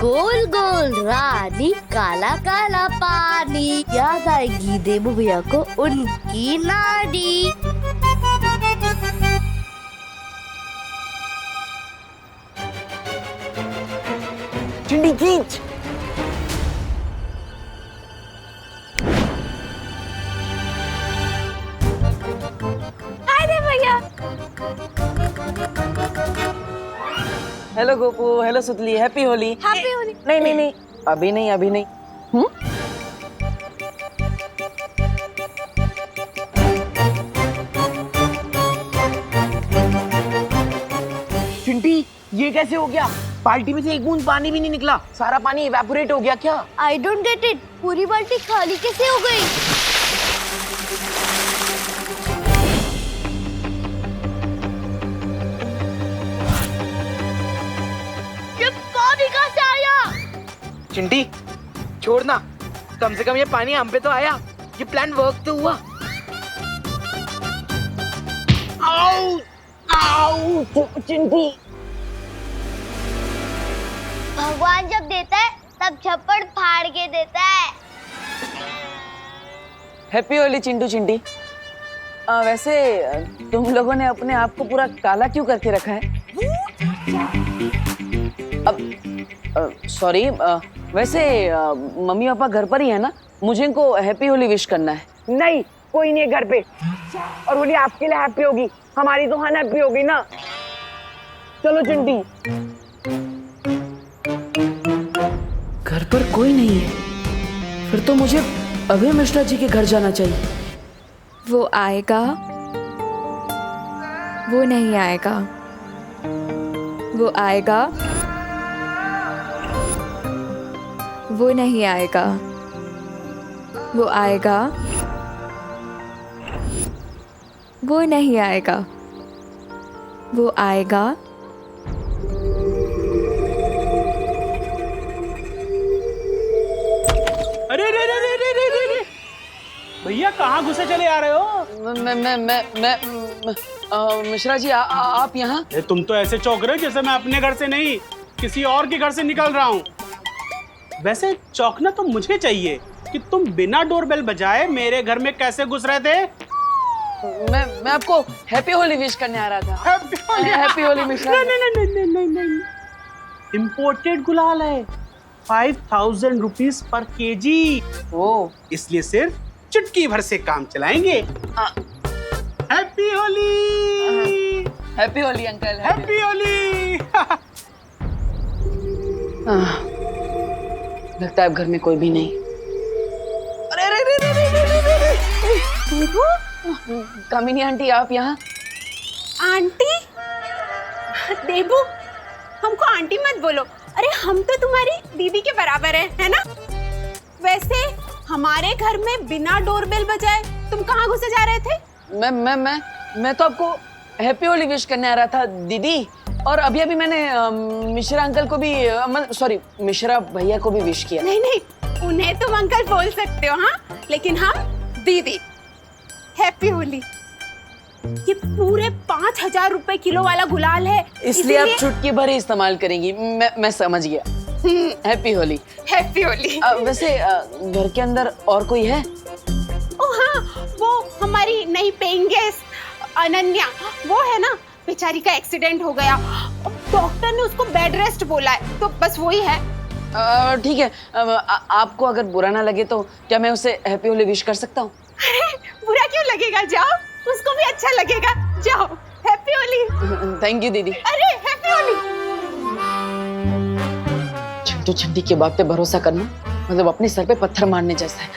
गोल गोल रानी काला काला पानी, याद आएगी देबू भैया को उनकी नानी। चिंडी खींच। अरे भैया। हेलो गोपू, हेलो सुतली, हैप्पी होली। हैप्पी होली। नहीं नहीं नहीं, अभी नहीं अभी नहीं। चिंटी ये कैसे हो गया? बाल्टी में से एक बूंद पानी भी नहीं निकला, सारा पानी इवेपोरेट हो गया क्या? आई डोंट गेट इट, पूरी बाल्टी खाली कैसे हो गई? ये पानी कहाँ से आया? चिंटी छोड़ना, कम से कम ये पानी हम पे तो आया, ये प्लान वर्क तो हुआ। आओ आओ चिंटी। भगवान जब देता है तब छप्पड़ फाड़ के देता है। हैप्पी होली चिंटू चिंटी। वैसे तुम लोगों ने अपने आप को पूरा काला क्यों करके रखा है? अब सॉरी, वैसे मम्मी पापा घर पर ही है ना? मुझे इनको हैप्पी होली विश करना है। नहीं, कोई नहीं है घर पे। और होली आपके लिए हैप्पी होगी, हमारी तो अनहैप्पी होगी ना। चलो चिंटी। घर पर कोई नहीं है, फिर तो मुझे अभय मिश्रा जी के घर जाना चाहिए। वो आएगा, वो नहीं आएगा, वो आएगा, वो नहीं आएगा, वो आएगा, वो नहीं आएगा, वो आएगा। अरे रे रे रे रे रे रे रे भैया कहाँ घुसे चले आ रहे हो? मैं मिश्रा जी आप यहाँ? तुम तो ऐसे चौंक रहे हो जैसे मैं अपने घर से नहीं किसी और के घर से निकल रहा हूँ। वैसे चौंकना तो मुझे चाहिए कि तुम बिना डोरबेल बजाए मेरे घर में कैसे घुस रहे थे। मैं आपको हैप्पी होली विश करने आ रहा था। हैप्पी होली मिश्रा। नहीं, इम्पोर्टेड गुलाल है, 5000 रुपीज पर केजी। ओ, इसलिए सिर्फ चुटकी भर से काम चलाएंगे। Happy Holi. Happy Holi uncle. Happy Holi. लगता है अब घर में कोई भी नहीं। अरे रे रे रे रे रे रे रे रे। कामिनी आंटी आप यहाँ? आंटी? देबू, हमको आंटी मत बोलो। अरे हम तो तुम्हारी दीदी के बराबर है ना? वैसे हमारे घर में बिना डोरबेल बजाए तुम कहाँ घुसे जा रहे थे? मैं तो आपको हैप्पी होली विश करने आ रहा था दीदी। और अभी अभी मैंने मिश्रा अंकल को भी, सॉरी मिश्रा भैया को भी विश किया। नहीं नहीं, उन्हें तुम अंकल बोल सकते हो, हाँ, लेकिन हम दीदी। हैप्पी होली। ये पूरे 5000 रुपए किलो वाला गुलाल है, इसलिए आप चुटकी भर ही इस्तेमाल करेंगी। मैं समझ गया। हैप्पी होली। हैप्पी होली। वैसे घर के अंदर और कोई है? ओ हाँ, वो हमारी नई पेइंग गेस्ट अनन्या, वो है ना, बेचारी का एक्सीडेंट हो गया, डॉक्टर ने उसको बेड रेस्ट बोला है, तो बस वही है। ठीक है, आपको अगर बुरा ना लगे तो क्या मैं उसे हैप्पी होली विश कर सकता हूँ? अरे बुरा क्यों लगेगा, जाओ, उसको भी अच्छा लगेगा, जाओ। हैप्पी होली। थैंक यू दीदी। अरे हैप्पी होली। चिंटू चिंटी की बात पे भरोसा करना मतलब अपने सर पे पत्थर मारने जैसा है।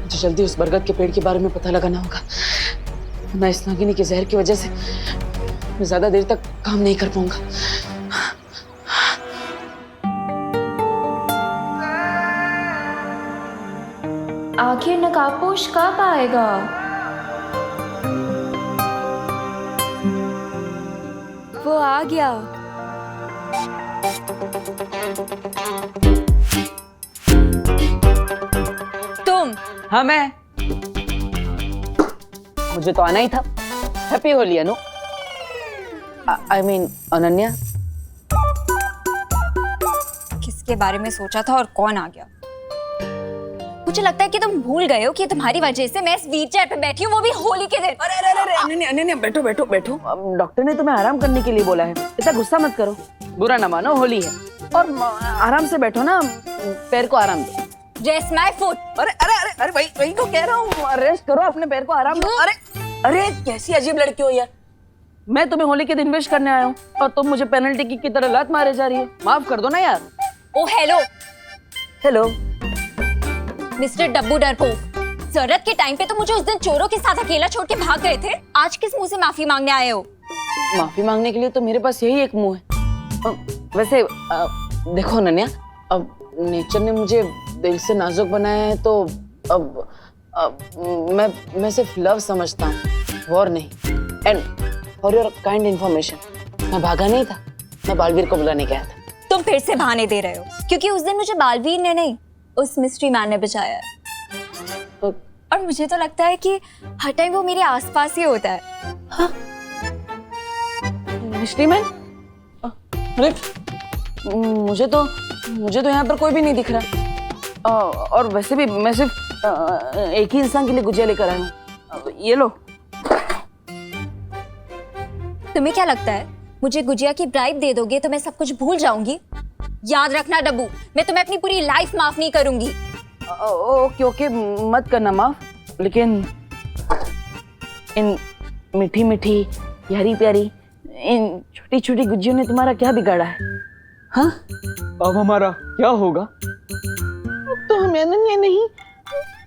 मुझे जल्दी उस बरगद के पेड़ के बारे में पता लगाना होगा, वरना इस नागिनी के जहर की वजह से मैं ज्यादा देर तक काम नहीं कर पाऊंगा। आखिर नकाबपोश कब आएगा? वो आ गया। तुम? हाँ मैं, मुझे तो आना ही था। Happy Holi Anu. I mean Ananya. किसके बारे में सोचा था और कौन आ गया? मुझे लगता है कि तुम भूल गए हो कि तुम्हारी वजह से मैं इस व्हीलचेयर पे बैठी हूँ, वो भी होली के दिन। अरे अरे अरे अनन्या अनन्या बैठो बैठो बैठो। डॉक्टर ने तुम्हें आराम करने के लिए बोला है, इतना गुस्सा मत करो, बुरा ना मानो, होली है। और आराम से बैठो ना, पैर को आराम दो। Rest my foot। अरे अरे अरे अरे वही तो कह रहा हूँ, रेस्ट करो, अपने पैर को आराम दो। अरे अरे कैसी अजीब लड़की हो यार, मैं तुम्हें होली के दिन विश करने आया हूँ और तुम मुझे पेनल्टी की तरह लात मारे जा रही हो। माफ कर दो ना यार। ओ हेलो हेलो मिस्टर डब्बू डरपोक, जरूरत के टाइम पे तो मुझे उस दिन चोरों के साथ अकेला छोड़ के भाग गए थे, आज किस मुंह से माफी मांगने आए हो? माफी मांगने के लिए तो मेरे पास यही एक मुंह है। वैसे देखो अनन्या, अब नेचर ने मुझे दिल से नाजुक बनाया है, तो अब मैं सिर्फ लव समझता हूँ, वॉर नहीं। And for your kind information, मैं भागा नहीं था, मैं बालवीर को बुलाने गया था। तुम फिर से बहाने दे रहे हो, क्योंकि उस दिन मुझे बालवीर ने नहीं, उस मिस्ट्री मैन ने बचाया है। और मुझे तो लगता है कि हर टाइम वो मेरे आसपास ही होता है। हाँ? Mystery man? अरे मुझे तो यहाँ पर कोई भी नहीं दिख रहा। और वैसे भी मैं सिर्फ एक ही इंसान के लिए गुजिया लेकर आया हूँ, ये लो। तुम्हें क्या लगता है मुझे गुजिया की ब्राइब दे दोगे तो मैं सब कुछ भूल जाऊंगी? याद रखना डब्बू, मैं तुम्हें अपनी पूरी लाइफ माफ नहीं करूंगी। ओके ओके, मत करना माफ, लेकिन इन मीठी मीठी प्यारी प्यारी इन छोटी छोटी गुजियों ने तुम्हारा क्या बिगाड़ा है? हाँ, अब हमारा क्या होगा? अब तो हम अनन्या नहीं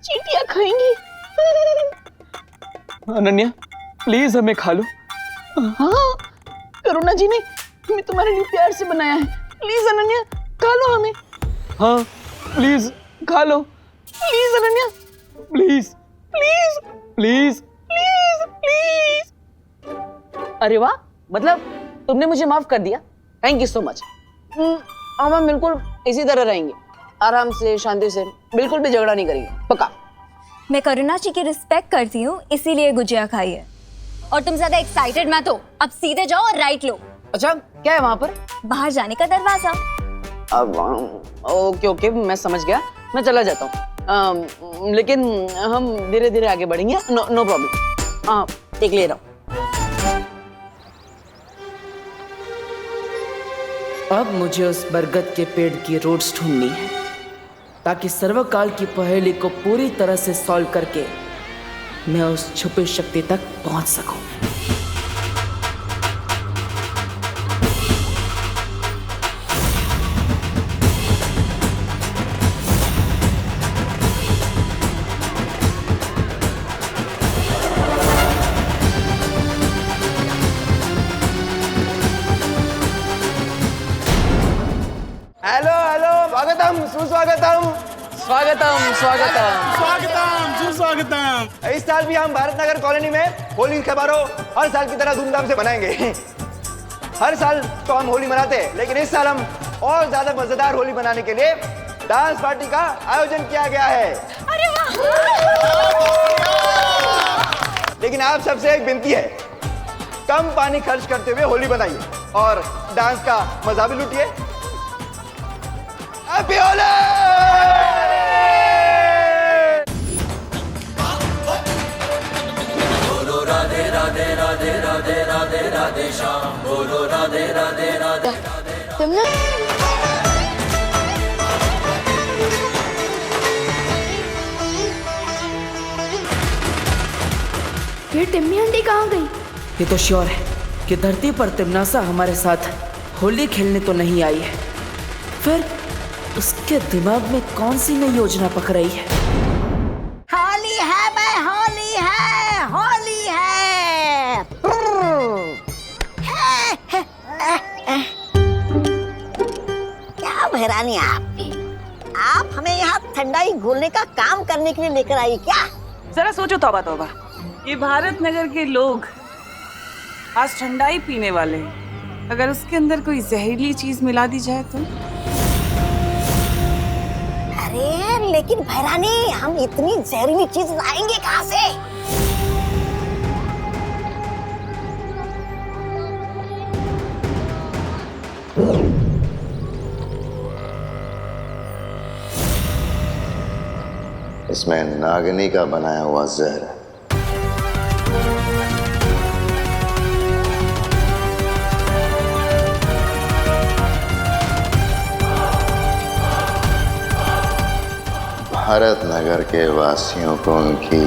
चींटियां खाएंगी। अनन्या प्लीज हमें खा लो। हाँ, करुणा जी ने हमें तुम्हारे लिए प्यार से बनाया है, प्लीज अनन्या खा लो हमें। हाँ प्लीज खा लो, please Ananya, please please please please please. अरे वाह, मतलब तुमने मुझे माफ कर दिया, थैंक यू सो मच। अब हम बिल्कुल इसी तरह रहेंगे, आराम से, शांति से, बिल्कुल भी झगड़ा नहीं करेंगे, पक्का। मैं करुणा जी की रिस्पेक्ट करती हूँ, इसीलिए गुजिया खाई है। और तुम ज्यादा एक्साइटेड मत हो, अब सीधे जाओ और राइट लो। अच्छा, क्या है वहां पर? बाहर जाने का दरवाजा। अब ओके ओके, मैं समझ गया, मैं चला जाता हूँ। लेकिन हम धीरे धीरे आगे बढ़ेंगे, नो प्रॉब्लम। हाँ, टेक ले रहा हूँ। अब मुझे उस बरगद के पेड़ की रूट्स ढूंढनी है, ताकि सर्वकाल की पहेली को पूरी तरह से सॉल्व करके मैं उस छुपी शक्ति तक पहुंच सकूं। हेलो हेलो, स्वागतम सुस्वागतम। स्वागतम स्वागतम स्वागतम सुस्वागतम। इस साल भी हम भारत नगर कॉलोनी में होली का समारोह हर साल की तरह धूमधाम से मनाएंगे। हर साल तो हम होली मनाते हैं, लेकिन इस साल हम और ज्यादा मजेदार होली मनाने के लिए डांस पार्टी का आयोजन किया गया है। अरे वाह! लेकिन आप सबसे एक विनती है, कम पानी खर्च करते हुए होली बनाइए और डांस का मजा भी लूटिए। हैप्पी होली! ये टिम्मी आंटी कहाँ गई? ये तो श्योर है कि धरती पर तिमनासा हमारे साथ होली खेलने तो नहीं आई है, फिर उसके दिमाग में कौन सी नई योजना पक रही है? होली है मैं, होली है, होली है। क्या बहरानी आपकी? आप हमें यहाँ ठंडाई घोलने का काम करने के लिए लेकर आई क्या? जरा सोचो, तौबा तौबा, ये भारत नगर के लोग आज ठंडाई पीने वाले हैं, अगर उसके अंदर कोई जहरीली चीज मिला दी जाए तो? अरे लेकिन भैरानी, हम इतनी जहरीली चीज लाएंगे कहाँ से? इसमें नागिनी का बनाया हुआ जहर है। भारत नगर के वासियों को उनकी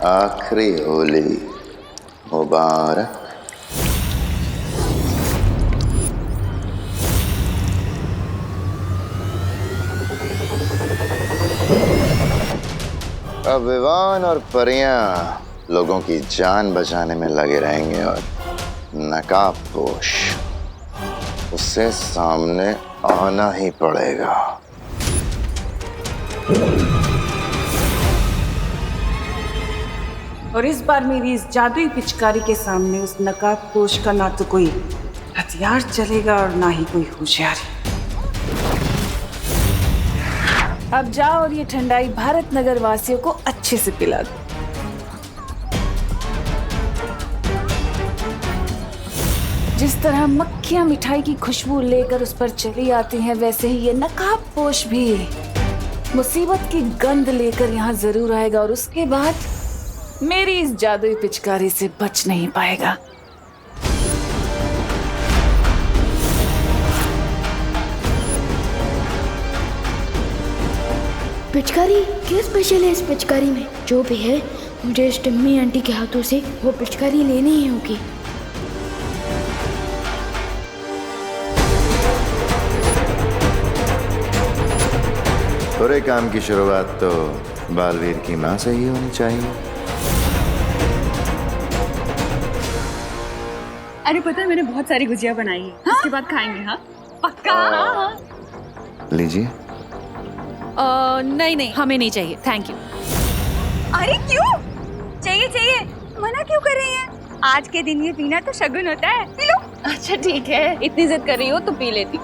आखिरी होली मुबारक। अब विवान और परियां लोगों की जान बचाने में लगे रहेंगे और नकाबपोश उससे सामने आना ही पड़ेगा। और इस बार मेरी इस जादुई पिचकारी के सामने उस नकाबपोश का ना तो कोई हथियार चलेगा और ना ही कोई होशियारी। अब जाओ और ये ठंडाई भारत नगर वासियों को अच्छे से पिला दो। जिस तरह मक्खियां मिठाई की खुशबू लेकर उस पर चली आती हैं, वैसे ही ये नकाबपोश भी मुसीबत की गंध लेकर यहाँ जरूर आएगा और उसके बाद मेरी इस जादुई पिचकारी से बच नहीं पाएगा। पिचकारी क्या स्पेशल है इस पिचकारी में? जो भी है मुझे इस टिम्मी आंटी के हाथों से वो पिचकारी लेनी ही होगी। बुरे काम की शुरुआत तो बालवीर की माँ से ही होनी चाहिए। अरे पता है मैंने बहुत सारी गुजिया बनाई है। हाँ? उसके बाद खाएंगे। हाँ पक्का। लीजिए। नहीं हमें नहीं चाहिए, थैंक यू। अरे क्यों चाहिए? मना क्यों कर रही हैं? आज के दिन ये पीना तो शगुन होता है, पी लो। अच्छा ठीक है, इतनी जिद कर रही हो तो पी लेती।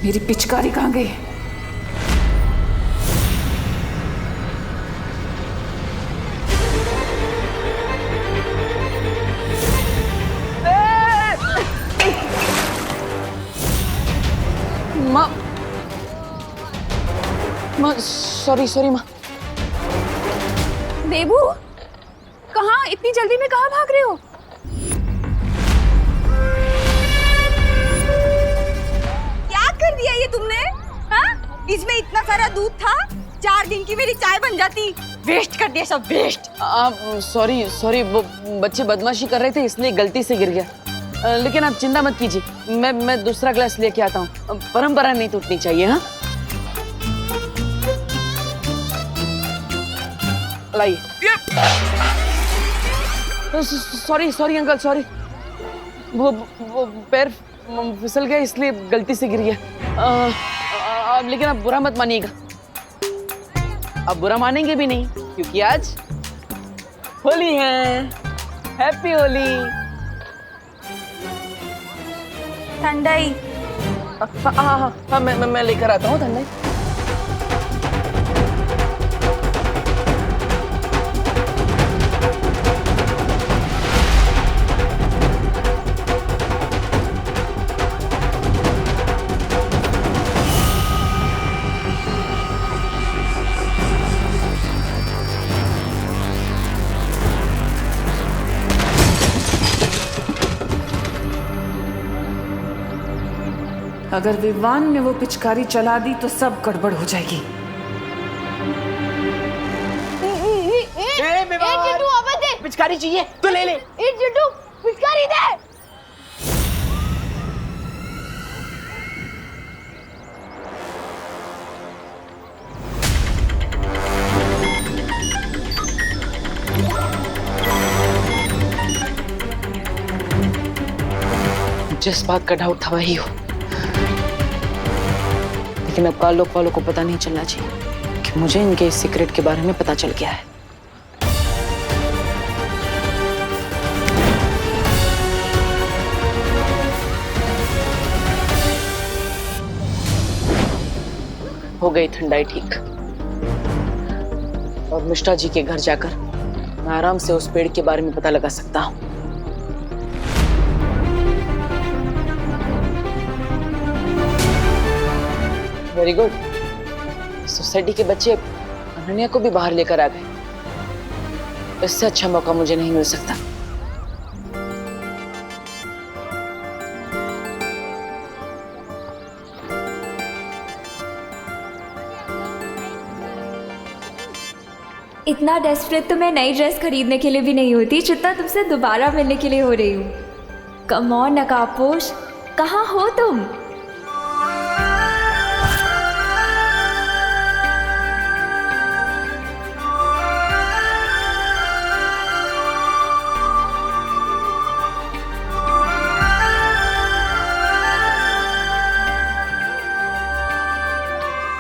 मेरी पिचकारी कहाँ गई? माँ सॉरी माँ। देबू कहाँ? इतनी जल्दी में कहाँ भाग रहे हो? कर दिया ये तुमने? हाँ? इसमें इतना सारा दूध था, 4 दिन की मेरी चाय बन जाती। वेस्ट कर दिया सब, वेस्ट। सॉरी वो बच्चे बदमाशी कर रहे थे इसलिए गलती से गिर गया। लेकिन आप चिंता मत कीजिए, मैं दूसरा ग्लास लेके आता हूँ। परंपरा नहीं टूटनी चाहिए। हाँ लाइए। Sorry uncle, sorry. वो पैर फिसल गया इसलिए गलती से गिर गया। लेकिन आप बुरा मत मानिएगा। आप बुरा मानेंगे भी नहीं क्योंकि आज होली है। हैप्पी होली। ठंडाई। हाँ मैं लेकर आता हूँ ठंडाई। अगर विवान ने वो पिचकारी चला दी तो सब गड़बड़ हो जाएगी। पिचकारी चाहिए तो ले ले। पिचकारी दे। जिस बात का डाउट था वही हो, लेकिन अब काल लोक वालों को पता नहीं चलना चाहिए कि मुझे इनके इस सीक्रेट के बारे में पता चल गया है। हो गई ठंडाई ठीक, और मिश्रा जी के घर जाकर मैं आराम से उस पेड़ के बारे में पता लगा सकता हूँ। Very good. सोसाइटी के बच्चे अनन्या को भी बाहर लेकर आ गए। इससे अच्छा मौका मुझे नहीं मिल सकता। इतना डेस्परेट तो मैं नई ड्रेस खरीदने के लिए भी नहीं होती जितना तुमसे दोबारा मिलने के लिए हो रही हूँ। कम ऑन नकाबपोश, कहाँ हो तुम?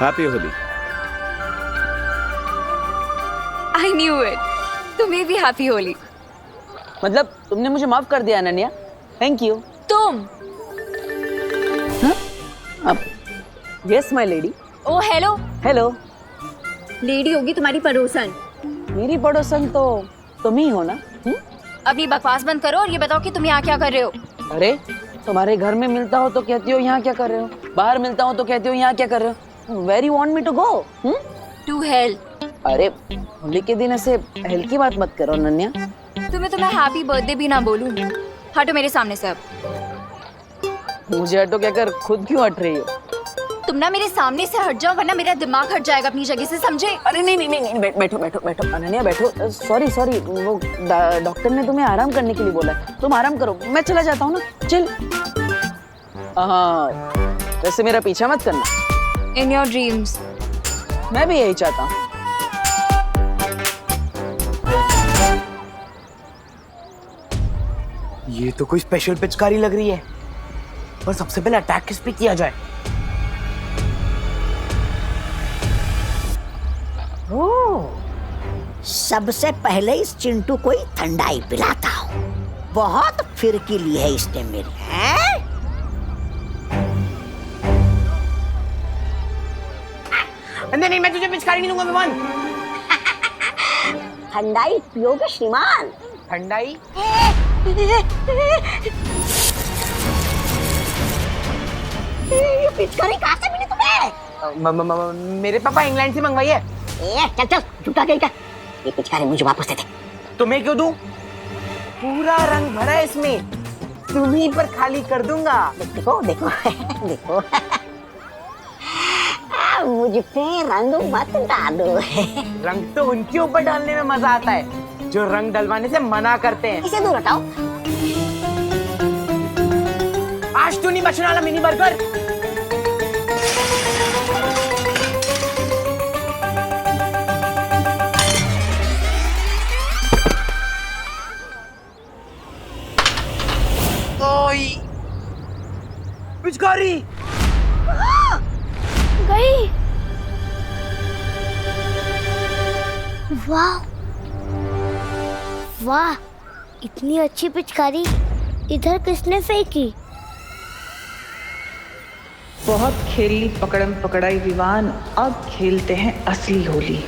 Happy Holi. I knew it, तुम्हें भी हैप्पी होली। मतलब तुमने मुझे माफ कर दिया अनन्या, थैंक यू। तुम? अब yes my lady. Oh hello. Hello. Lady होगी तुम्हारी पड़ोसन। मेरी पड़ोसन तो तुम ही हो ना? अपनी बकवास बंद करो और ये बताओ कि तुम यहाँ क्या कर रहे हो? अरे तुम्हारे घर में मिलता हो तो कहती हो यहाँ क्या कर रहे हो, बाहर मिलता हो तो कहती हो यहाँ क्या कर रहे हो। Where you want me to go? To hell. अरे होली के दिन ऐसे हेल की बात मत करो अनन्या। तुम्हें हैप्पी बर्थडे भी ना बोलूं। हटो मेरे सामने से अब। मुझे हटो कहकर खुद क्यों हट रही हो? तुम ना मेरे सामने से हट जाओ वरना मेरा दिमाग हट जाएगा अपनी जगह से, समझे? अरे नहीं, बैठो बैठो बैठो अनन्या बैठो। सॉरी वो डॉक्टर ने तुम्हें आराम करने के लिए बोला है, तुम आराम करो, मैं चला जाता हूँ ना। चल। हाँ वैसे मेरा पीछा मत करना। In your dreams. मैं भी यही चाहता हूँ। ये तो कोई स्पेशल पिचकारी लग रही है, पर सबसे पहले अटैक किस पे किया जाए? सबसे पहले इस चिंटू को ही ठंडाई पिलाता हूँ। बहुत फिरकीली है इसने मेरी। नहीं, मैं तुझे पिचकारी नहीं दूंगा विमान। ठंडाई पियोगे श्रीमान? ठंडाई? ये पिचकारी कहाँ से मिली तुम्हें? मेरे पापा इंग्लैंड से मंगवाई है। चल झूठा कहीं का। ये पिचकारी मुझे वापस दे दे। तुम्हें क्यों दूं? पूरा रंग भरा है इसमें, तुम्हीं पर खाली कर दूंगा। देखो देखो देखो। मुझ पे रंग मत डालो। रंग तो उनके ऊपर डालने में मजा आता है जो रंग डलवाने से मना करते हैं। इसे दूर हटाओ। आज तू नहीं बचने वाला मिनी बर्गर। पिचकारी गई। वाह वाह, इतनी अच्छी पिचकारी इधर किसने फेंकी? बहुत खेली पकड़म पकड़ाई विवान, अब खेलते हैं असली होली।